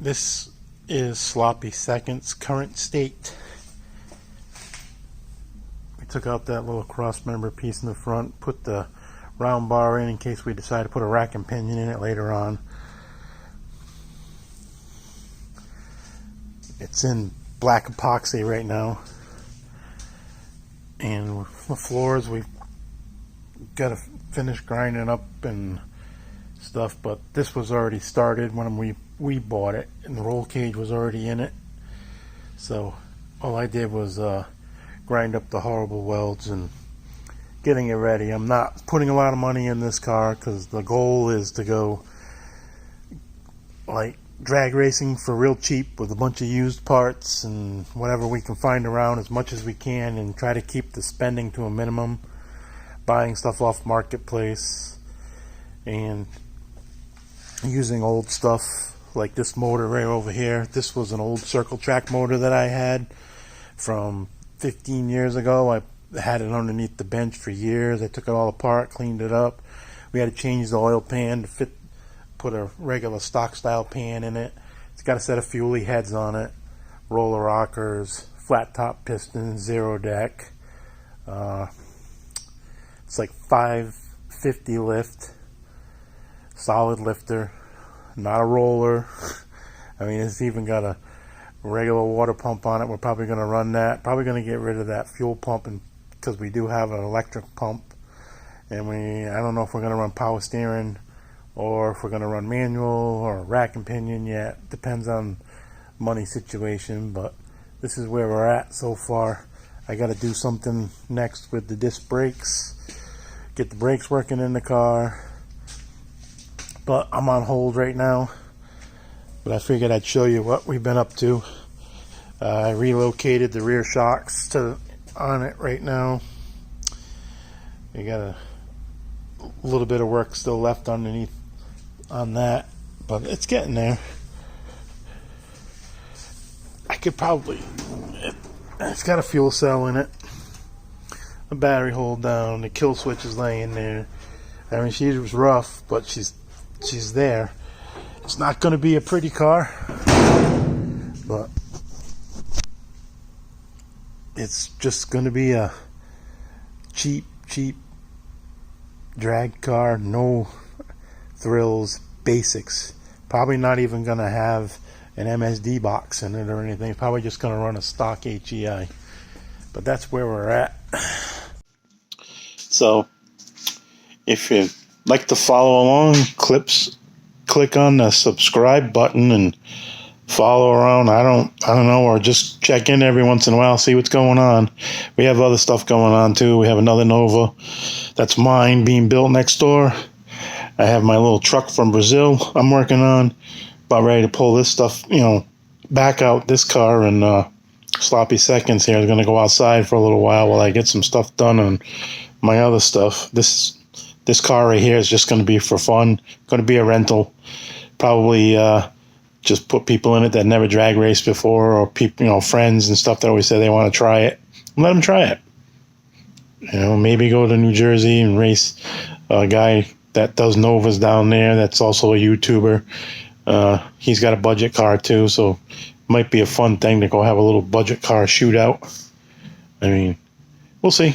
This is Sloppy Seconds' current state. We took out that little cross member piece in the front, put the round bar in case we decide to put a rack and pinion in it later on. It's in black epoxy right now, and the floors we've got to finish grinding up and stuff, but this was already started when we bought it, and the roll cage was already in it, so all I did was grind up the horrible welds and getting it ready. I'm not putting a lot of money in this car because the goal is to go like drag racing for real cheap with a bunch of used parts and whatever we can find around as much as we can, and try to keep the spending to a minimum, buying stuff off marketplace and using old stuff like this motor right over here. This was an old Circle Track motor that I had from 15 years ago. I had it underneath the bench for years. I took it all apart, cleaned it up. We had to change the oil pan to fit, put a regular stock style pan in it. It's got a set of fuelie heads on it, roller rockers, flat top pistons, zero deck. It's like 550 lift, solid lifter, not a roller. I mean, it's even got a regular water pump on it. We're probably going to run that. Probably going to get rid of that fuel pump, and because we do have an electric pump, and I don't know if we're going to run power steering or if we're going to run manual or rack and pinion yet. Depends on money situation, but this is where we're at so far. I got to do something next with the disc brakes, get the brakes working in the car, but I'm on hold right now. But I figured I'd show you what we've been up to. I relocated the rear shocks on it right now. You got a little bit of work still left underneath on that, but it's getting there. I could probably, it's got a fuel cell in it, a battery hold down, the kill switch is laying there. I mean, she was rough, but she's there. It's not going to be a pretty car, but it's just going to be a cheap drag car, no thrills, basics. Probably not even going to have an MSD box in it or anything. Probably just going to run a stock HEI. But that's where we're at. So if you'd like to follow along, click on the subscribe button and follow around. I don't know, or just check in every once in a while, see what's going on. We have other stuff going on too. We have another Nova that's mine being built next door. I have my little truck from Brazil I'm working on, about ready to pull this stuff, back out. This car, and Sloppy Seconds here is going to go outside for a little while I get some stuff done on my other stuff. This car right here is just going to be for fun, going to be a rental. Probably just put people in it that never drag raced before, or people, friends and stuff that always say they want to try it. Let them try it. Maybe go to New Jersey and race a guy that does Novas down there that's also a YouTuber. He's got a budget car too, so it might be a fun thing to go have a little budget car shootout. I mean, we'll see.